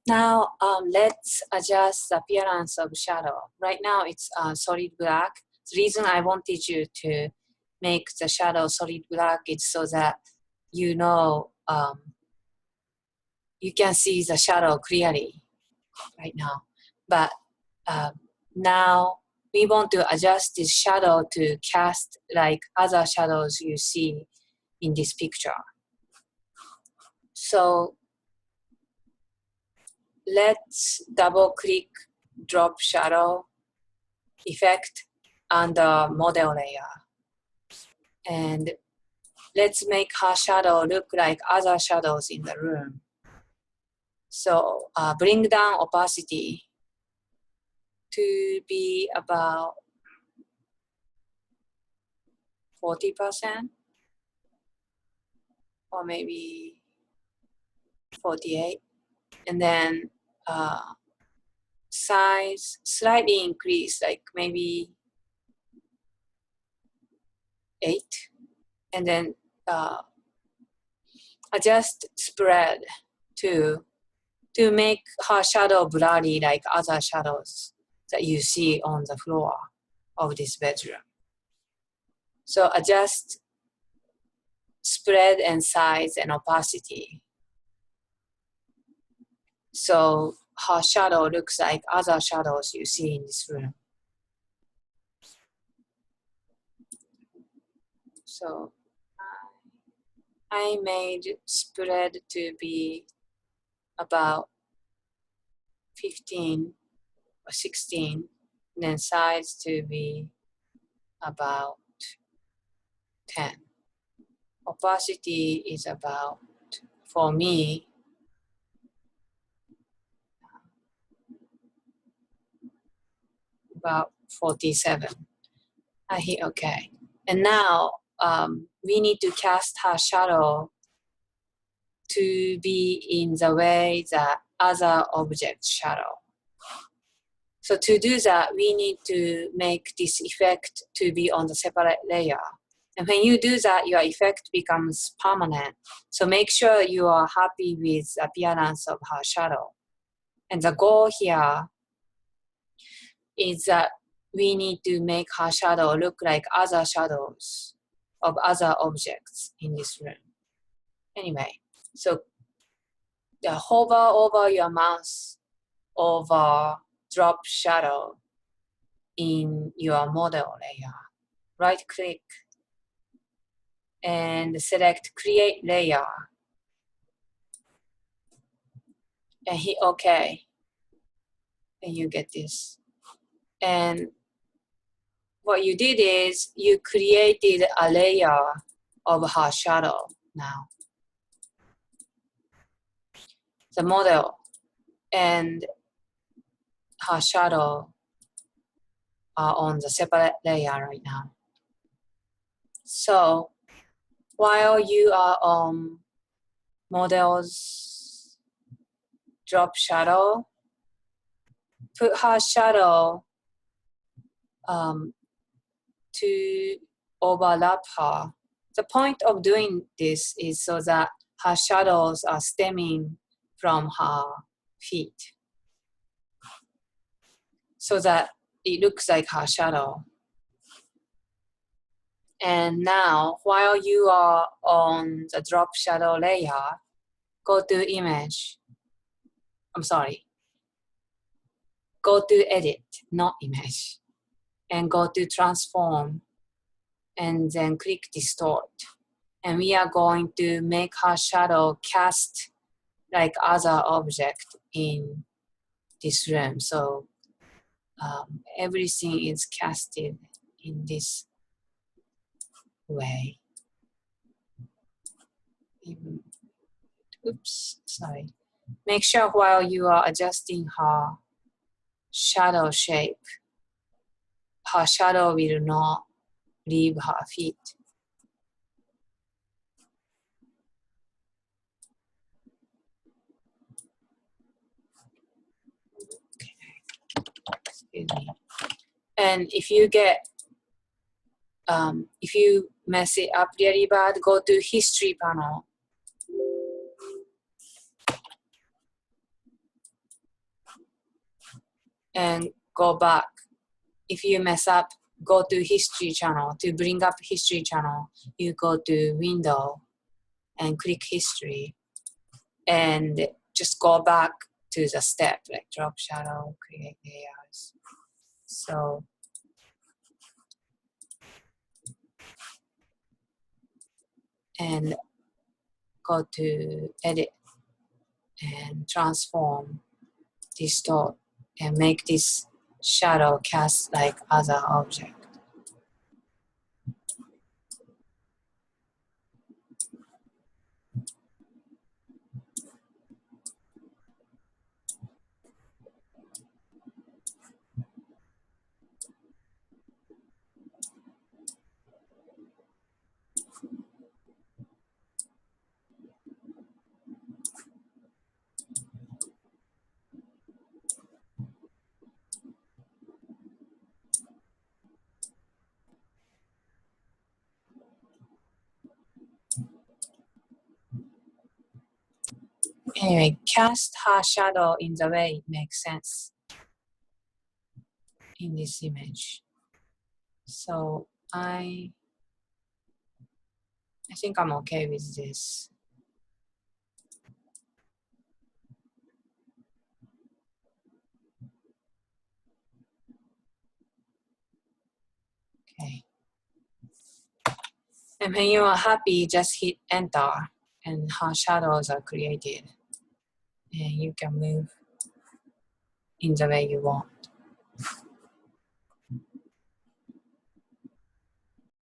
Now let's adjust the appearance of shadow. Right now it's solid black. The reason I wanted you to make the shadow solid black is so that you know you can see the shadow clearly right now. But now we want to adjust this shadow to cast like other shadows you see in this picture. So let's double click drop shadow effect under model layer. And let's make her shadow look like other shadows in the room. So bring down opacity to be about 40% or maybe 48. And then size slightly increase, like maybe 8. And then adjust spread to make her shadow blurry like other shadows that you see on the floor of this bedroom. So adjust spread and size and opacity. So her shadow looks like other shadows you see in this room. So I made spread to be about 15 or 16, and then size to be about 10. Opacity is about, for me, about 47. I hit OK. And now we need to cast her shadow to be in the way that other objects shadow. So to do that, we need to make this effect to be on the separate layer. And when you do that, your effect becomes permanent. So make sure you are happy with the appearance of her shadow. And the goal here is that we need to make her shadow look like other shadows of other objects in this room. Anyway, so hover over your mouse over drop shadow in your model layer. Right click and select create layer and hit OK. And you get this. And what you did is you created a layer of her shadow now. The model and her shadow are on the separate layer right now. So while you are on model's drop shadow, put her shadow to overlap her. The point of doing this is so that her shadows are stemming from her feet, so that it looks like her shadow. And now, while you are on the drop shadow layer, go to image. Go to edit, not image. And go to transform. And then click distort. And we are going to make her shadow cast like other object in this room. So everything is casted in this way. Oops, sorry. Make sure while you are adjusting her shadow shape, her shadow will not leave her feet. Okay. Excuse me. And if you get, if you mess it up really bad, go to history panel. and go back. If you mess up, go to history channel. To bring up history channel, you go to window and click history and just go back to the step, like drop shadow, create layers. So and go to edit and transform, distort, and make this shadow cast like other object. Anyway, cast her shadow in the way it makes sense in this image. So I think I'm okay with this. Okay. And when you are happy, just hit enter and her shadows are created. And you can move in the way you want.